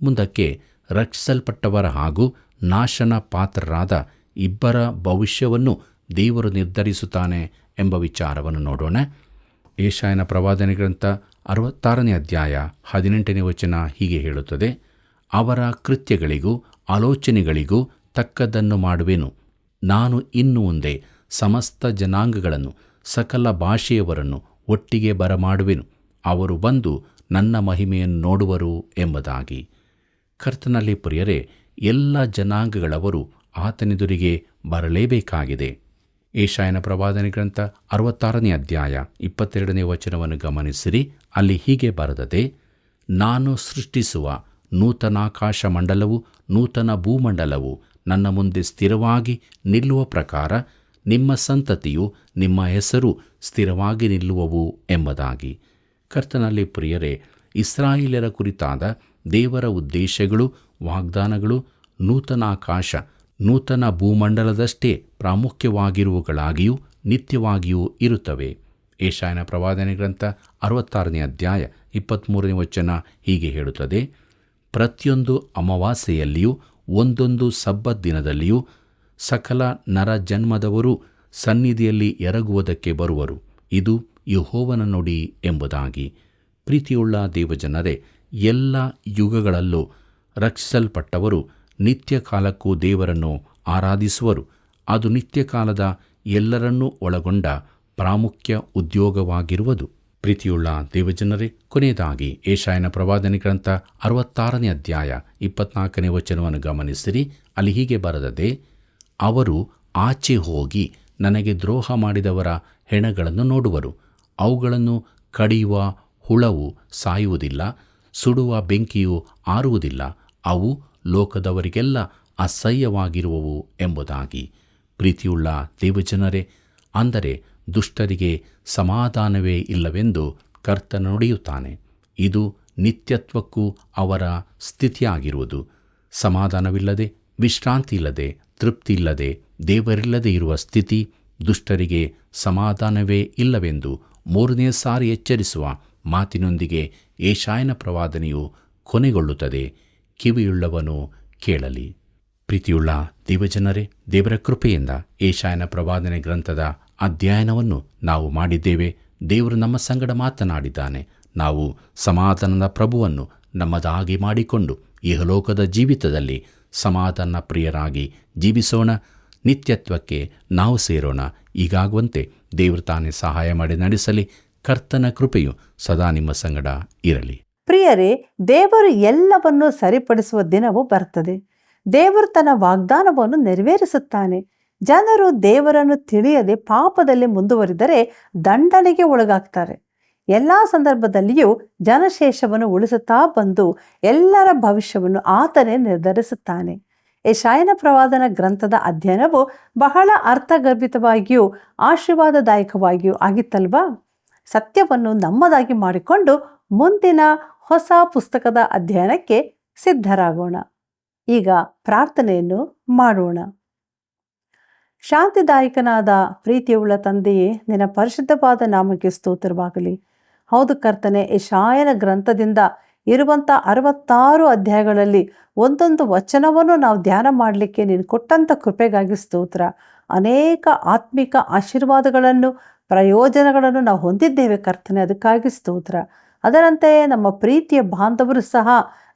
ಮುಂದಕ್ಕೆ ರಕ್ಷಿಸಲ್ಪಟ್ಟವರ ಹಾಗೂ ನಾಶನ ಪಾತ್ರರಾದ ಇಬ್ಬರ ಭವಿಷ್ಯವನ್ನು ದೇವರು ನಿರ್ಧರಿಸುತ್ತಾನೆ ಎಂಬ ವಿಚಾರವನ್ನು ನೋಡೋಣ. ಯೆಶಾಯನ ಪ್ರವಾದನೆ ಗ್ರಂಥ 66ನೇ ಅಧ್ಯಾಯ 18ನೇ ವಚನ ಹೀಗೆ ಹೇಳುತ್ತದೆ, ಅವರ ಕೃತ್ಯಗಳಿಗೂ ಆಲೋಚನೆಗಳಿಗೂ ತಕ್ಕದ್ದನ್ನು ಮಾಡುವೆನು. ನಾನು ಇನ್ನು ಮುಂದೆ ಸಮಸ್ತ ಜನಾಂಗಗಳನ್ನು, ಸಕಲ ಭಾಷೆಯವರನ್ನು ಒಟ್ಟಿಗೆ ಬರಮಾಡುವೆನು. ಅವರು ಬಂದು ನನ್ನ ಮಹಿಮೆಯನ್ನು ನೋಡುವರು ಎಂಬುದಾಗಿ. ಕರ್ತನಲ್ಲಿ ಪ್ರಿಯರೇ, ಎಲ್ಲ ಜನಾಂಗಗಳವರು ಆತನೆದುರಿಗೆ ಬರಲೇಬೇಕಾಗಿದೆ. ಯೆಶಾಯನ ಪ್ರವಾದನೆ ಗ್ರಂಥ 66ನೇ ಅಧ್ಯಾಯ 22ನೇ ವಚನವನ್ನು ಗಮನಿಸಿರಿ. ಅಲ್ಲಿ ಹೀಗೆ ಬರೆದದೆ, ನಾನು ಸೃಷ್ಟಿಸುವ ನೂತನಾಕಾಶ ಮಂಡಲವು ನೂತನ ಭೂಮಂಡಲವು ನನ್ನ ಮುಂದೆ ಸ್ಥಿರವಾಗಿ ನಿಲ್ಲುವ ಪ್ರಕಾರ ನಿಮ್ಮ ಸಂತತಿಯು ನಿಮ್ಮ ಹೆಸರು ಸ್ಥಿರವಾಗಿ ನಿಲ್ಲುವವು ಎಂಬುದಾಗಿ. ಕರ್ತನಲ್ಲಿ ಪ್ರಿಯರೇ, ಇಸ್ರಾಯೇಲ್ಯರ ಕುರಿತಾದ ದೇವರ ಉದ್ದೇಶಗಳು, ವಾಗ್ದಾನಗಳು ನೂತನಾಕಾಶ ನೂತನ ಭೂಮಂಡಲದಷ್ಟೇ ಪ್ರಾಮುಖ್ಯವಾಗಿರುವುಗಳಾಗಿಯೂ ನಿತ್ಯವಾಗಿಯೂ ಇರುತ್ತವೆ. ಯೆಶಾಯನ ಪ್ರವಾದನೆ ಗ್ರಂಥ 66ನೇ ಅಧ್ಯಾಯ 23ನೇ ವಚನ ಹೀಗೆ ಹೇಳುತ್ತದೆ, ಪ್ರತಿಯೊಂದು ಅಮಾವಾಸ್ಯೆಯಲ್ಲಿಯೂ ಒಂದೊಂದು ಸಬ್ಬತ್ ದಿನದಲ್ಲಿಯೂ ಸಕಲ ನರ ಜನ್ಮದವರು ಸನ್ನಿಧಿಯಲ್ಲಿ ಎರಗುವುದಕ್ಕೆ ಬರುವರು. ಇದು ಯೆಹೋವನ ನುಡಿ ಎಂಬುದಾಗಿ. ಪ್ರೀತಿಯುಳ್ಳ ದೇವಜನರೇ, ಎಲ್ಲ ಯುಗಗಳಲ್ಲೂ ರಕ್ಷಿಸಲ್ಪಟ್ಟವರು ನಿತ್ಯ ಕಾಲಕ್ಕೂ ದೇವರನ್ನು ಆರಾಧಿಸುವರು. ಅದು ನಿತ್ಯ ಕಾಲದ ಎಲ್ಲರನ್ನೂ ಒಳಗೊಂಡ ಪ್ರಾಮುಖ್ಯ ಉದ್ಯೋಗವಾಗಿರುವುದು. ಪ್ರೀತಿಯುಳ್ಳ ದೇವಜನರೇ, ಕೊನೆಯದಾಗಿ ಯೆಶಾಯನ ಪ್ರವಾದನೆ ಗ್ರಂಥ 66ನೇ ಅಧ್ಯಾಯ 24ನೇ ವಚನವನ್ನು ಗಮನಿಸಿರಿ. ಅಲ್ಲಿ ಹೀಗೆ ಬರೆದದೆ, ಅವರು ಆಚೆ ಹೋಗಿ ನನಗೆ ದ್ರೋಹ ಮಾಡಿದವರ ಹೆಣಗಳನ್ನು ನೋಡುವರು. ಅವುಗಳನ್ನು ಕಡಿಯುವ ಹುಳವು ಸಾಯುವುದಿಲ್ಲ, ಸುಡುವ ಬೆಂಕಿಯು ಆರುವುದಿಲ್ಲ. ಅವು ಲೋಕದವರಿಗೆಲ್ಲ ಅಸಹ್ಯವಾಗಿರುವವು ಎಂಬುದಾಗಿ. ಪ್ರೀತಿಯುಳ್ಳ ದೇವಜನರೇ, ಅಂದರೆ ದುಷ್ಟರಿಗೆ ಸಮಾಧಾನವೇ ಇಲ್ಲವೆಂದು ಕರ್ತನು ನುಡಿಯುತ್ತಾನೆ. ಇದು ನಿತ್ಯತ್ವಕ್ಕೂ ಅವರ ಸ್ಥಿತಿಯಾಗಿರುವುದು. ಸಮಾಧಾನವಿಲ್ಲದೆ, ವಿಶ್ರಾಂತಿ ಇಲ್ಲದೆ, ತೃಪ್ತಿ ಇಲ್ಲದೆ, ದೇವರಿಲ್ಲದೆ ಇರುವ ಸ್ಥಿತಿ. ದುಷ್ಟರಿಗೆ ಸಮಾಧಾನವೇ ಇಲ್ಲವೆಂದು 3ನೇ ಸಾರಿ ಎಚ್ಚರಿಸುವ ಮಾತಿನೊಂದಿಗೆ ಯೆಶಾಯನ ಪ್ರವಾದನೆಯು ಕೊನೆಗೊಳ್ಳುತ್ತದೆ. ಕಿವಿಯುಳ್ಳವನು ಕೇಳಲಿ. ಪ್ರೀತಿಯುಳ್ಳ ದೇವಜನರೇ, ದೇವರ ಕೃಪೆಯಿಂದ ಯೆಶಾಯನ ಪ್ರವಾದನೆ ಗ್ರಂಥದ ಅಧ್ಯಯನವನ್ನು ನಾವು ಮಾಡಿದ್ದೇವೆ. ದೇವರು ನಮ್ಮ ಸಂಗಡ ಮಾತನಾಡಿದ್ದಾನೆ. ನಾವು ಸಮಾಧಾನದ ಪ್ರಭುವನ್ನು ನಮ್ಮದಾಗಿ ಮಾಡಿಕೊಂಡು ಇಹಲೋಕದ ಜೀವಿತದಲ್ಲಿ ಸಮಾಧಾನ ಪ್ರಿಯರಾಗಿ ಜೀವಿಸೋಣ. ನಿತ್ಯತ್ವಕ್ಕೆ ನಾವು ಸೇರೋಣ. ಈಗಾಗುವಂತೆ ದೇವರು ತಾನೇ ಸಹಾಯ ಮಾಡಿ ನಡೆಸಲಿ. ಕರ್ತನ ಕೃಪೆಯು ಸದಾ ನಿಮ್ಮ ಸಂಗಡ ಇರಲಿ. ಪ್ರಿಯರೇ, ದೇವರು ಎಲ್ಲವನ್ನೂ ಸರಿಪಡಿಸುವ ದಿನವೂ ಬರ್ತದೆ. ದೇವರು ತನ್ನ ವಾಗ್ದಾನವನ್ನು ನೆರವೇರಿಸುತ್ತಾನೆ. ಜನರು ದೇವರನ್ನು ತಿಳಿಯದೆ ಪಾಪದಲ್ಲಿ ಮುಂದುವರಿದರೆ ದಂಡನೆಗೆ ಒಳಗಾಗ್ತಾರೆ. ಎಲ್ಲ ಸಂದರ್ಭದಲ್ಲಿಯೂ ಜನಶೇಷವನ್ನು ಉಳಿಸುತ್ತಾ ಬಂದು ಎಲ್ಲರ ಭವಿಷ್ಯವನ್ನು ಆತನೇ ನಿರ್ಧರಿಸುತ್ತಾನೆ. ಯೆಶಾಯನ ಪ್ರವಾದನ ಗ್ರಂಥದ ಅಧ್ಯಯನವು ಬಹಳ ಅರ್ಥಗರ್ಭಿತವಾಗಿಯೂ ಆಶೀರ್ವಾದದಾಯಕವಾಗಿಯೂ ಆಗಿತ್ತಲ್ವಾ? ಸತ್ಯವನ್ನು ನಮ್ಮದಾಗಿ ಮಾಡಿಕೊಂಡು ಮುಂದಿನ ಹೊಸ ಪುಸ್ತಕದ ಅಧ್ಯಯನಕ್ಕೆ ಸಿದ್ಧರಾಗೋಣ. ಈಗ ಪ್ರಾರ್ಥನೆಯನ್ನು ಮಾಡೋಣ. ಶಾಂತಿದಾಯಕನಾದ ಪ್ರೀತಿಯುಳ್ಳ ತಂದೆಯೇ, ನಿನ್ನ ಪರಿಶುದ್ಧವಾದ ನಾಮಕ್ಕೆ ಸ್ತೋತ್ರವಾಗಲಿ. ಹೌದು ಕರ್ತನೆ, ಯೆಶಾಯನ ಗ್ರಂಥದಿಂದ ಇರುವಂಥ 66 ಅಧ್ಯಾಯಗಳಲ್ಲಿ ಒಂದೊಂದು ವಚನವನ್ನು ನಾವು ಧ್ಯಾನ ಮಾಡಲಿಕ್ಕೆ ನೀನು ಕೊಟ್ಟಂಥ ಕೃಪೆಗಾಗಿ ಸ್ತೋತ್ರ. ಅನೇಕ ಆತ್ಮಿಕ ಆಶೀರ್ವಾದಗಳನ್ನು, ಪ್ರಯೋಜನಗಳನ್ನು ನಾವು ಹೊಂದಿದ್ದೇವೆ ಕರ್ತನೆ, ಅದಕ್ಕಾಗಿ ಸ್ತೋತ್ರ. ಅದರಂತೆ ನಮ್ಮ ಪ್ರೀತಿಯ ಬಾಂಧವರು ಸಹ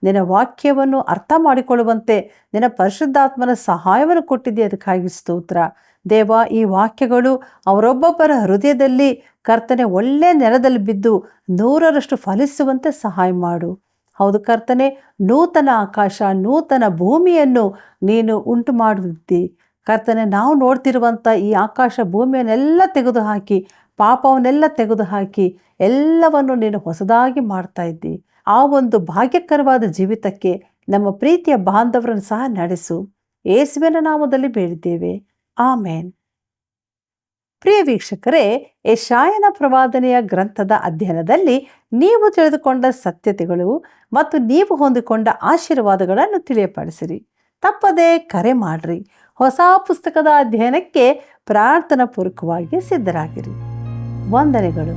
ನಿನ್ನ ವಾಕ್ಯವನ್ನು ಅರ್ಥ ಮಾಡಿಕೊಳ್ಳುವಂತೆ ನಿನ್ನ ಪರಿಶುದ್ಧಾತ್ಮನ ಸಹಾಯವನ್ನು ಕೊಟ್ಟಿದ್ದೆ, ಅದಕ್ಕಾಗಿ ಸ್ತೋತ್ರ. ದೇವ, ಈ ವಾಕ್ಯಗಳು ಅವರೊಬ್ಬೊಬ್ಬರ ಹೃದಯದಲ್ಲಿ ಕರ್ತನೆ ಒಳ್ಳೆಯ ನೆಲದಲ್ಲಿ ಬಿದ್ದು 100ರಷ್ಟು ಫಲಿಸುವಂತೆ ಸಹಾಯ ಮಾಡು. ಹೌದು ಕರ್ತನೆ, ನೂತನ ಆಕಾಶ ನೂತನ ಭೂಮಿಯನ್ನು ನೀನು ಉಂಟು ಮಾಡಿದ್ದಿ ಕರ್ತನೆ. ನಾವು ನೋಡ್ತಿರುವಂಥ ಈ ಆಕಾಶ ಭೂಮಿಯನ್ನೆಲ್ಲ ತೆಗೆದುಹಾಕಿ, ಪಾಪವನ್ನೆಲ್ಲ ತೆಗೆದುಹಾಕಿ ಎಲ್ಲವನ್ನು ನೀನು ಹೊಸದಾಗಿ ಮಾಡ್ತಾ ಇದ್ದಿ. ಆ ಒಂದು ಭಾಗ್ಯಕರವಾದ ಜೀವಿತಕ್ಕೆ ನಮ್ಮ ಪ್ರೀತಿಯ ಬಾಂಧವರನ್ನು ಸಹ ನಡೆಸು. ಯೇಸುವಿನ ನಾಮದಲ್ಲಿ ಬೇಡಿದ್ದೇವೆ, ಆಮೇನ್. ಪ್ರಿಯ ವೀಕ್ಷಕರೇ, ಯೆಶಾಯನ ಪ್ರವಾದನೆಯ ಗ್ರಂಥದ ಅಧ್ಯಯನದಲ್ಲಿ ನೀವು ತಿಳಿದುಕೊಂಡ ಸತ್ಯತೆಗಳು ಮತ್ತು ನೀವು ಹೊಂದಿಕೊಂಡ ಆಶೀರ್ವಾದಗಳನ್ನು ತಿಳಿಯಪಡಿಸಿರಿ. ತಪ್ಪದೇ ಕರೆ ಮಾಡ್ರಿ. ಹೊಸ ಪುಸ್ತಕದ ಅಧ್ಯಯನಕ್ಕೆ ಪ್ರಾರ್ಥನಾ ಪೂರ್ವಕವಾಗಿ ಸಿದ್ಧರಾಗಿರಿ. ವಂದನೆಗಳು.